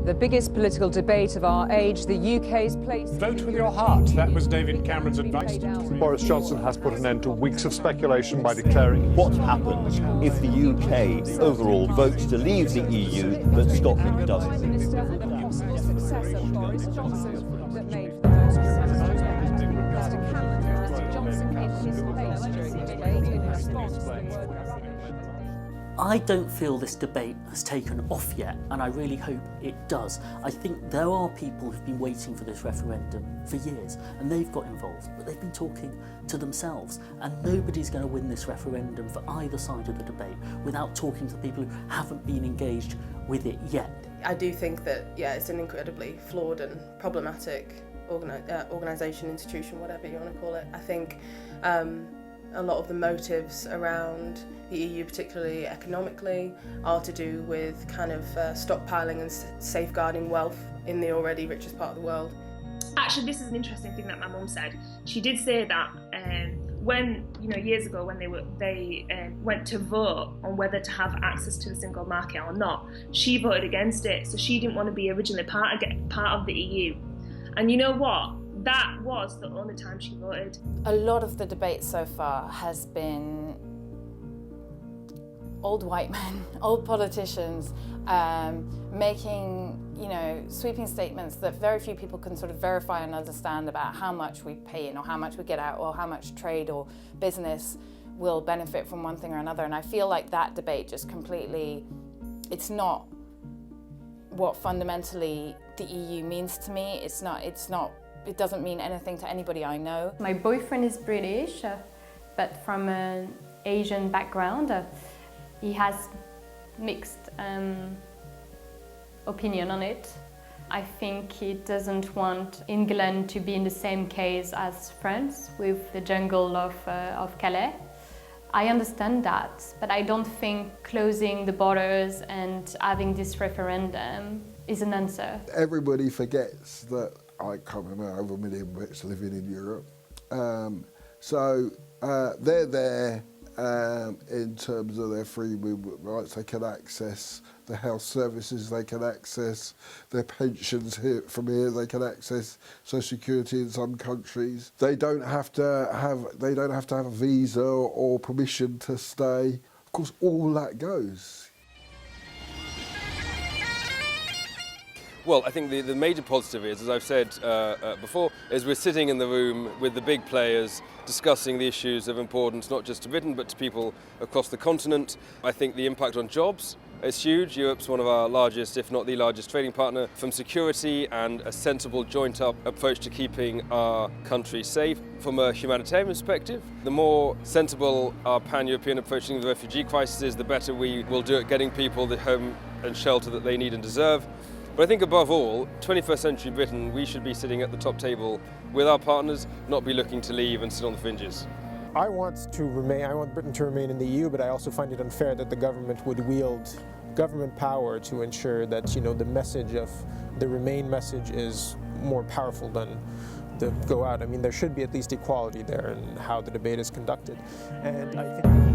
The biggest political debate of our age, the UK's place... Vote with your heart. That was David Cameron's advice. Boris Johnson has put an end to weeks of speculation by declaring... What happens if the UK overall votes to leave the EU, but Scotland doesn't? I don't feel this debate has taken off yet, and I really hope it does. I think there are people who've been waiting for this referendum for years, and they've got involved, but they've been talking to themselves, and nobody's going to win this referendum for either side of the debate without talking to the people who haven't been engaged with it yet. I do think that, yeah, it's an incredibly flawed and problematic organisation, institution, whatever you want to call it. I think a lot of the motives around the EU, particularly economically, are to do with kind of stockpiling and safeguarding wealth in the already richest part of the world. Actually, this is an interesting thing that my mum said. She did say that when, years ago when they went to vote on whether to have access to the single market or not, she voted against it. So she didn't want to be originally part of the EU. And you know what? That was the only time she voted. A lot of the debate so far has been old white men, old politicians, making, sweeping statements that very few people can sort of verify and understand about how much we pay in or how much we get out or how much trade or business will benefit from one thing or another. And I feel like that debate just completely, it's not what fundamentally the EU means to me. It doesn't mean anything to anybody I know. My boyfriend is British, but from an Asian background. He has mixed opinion on it. I think he doesn't want England to be in the same case as France with the jungle of Calais. I understand that, but I don't think closing the borders and having this referendum is an answer. Everybody forgets that I can't remember over 1 million Brits living in Europe. So they're there in terms of their free movement rights. They can access the health services, they can access their pensions from here, they can access social security in some countries. They don't have to have a visa or permission to stay. Of course, all that goes. Well, I think the major positive is, as I've said before, is we're sitting in the room with the big players discussing the issues of importance not just to Britain but to people across the continent. I think the impact on jobs is huge. Europe's one of our largest, if not the largest, trading partner. From security and a sensible joint-up approach to keeping our country safe. From a humanitarian perspective, the more sensible our pan-European approach to the refugee crisis is, the better we will do at getting people the home and shelter that they need and deserve. But I think above all, 21st century Britain, we should be sitting at the top table with our partners, not be looking to leave and sit on the fringes. I want Britain to remain in the EU, but I also find it unfair that the government would wield government power to ensure that, the message of the Remain message is more powerful than the Go Out. I mean, there should be at least equality there in how the debate is conducted. And I think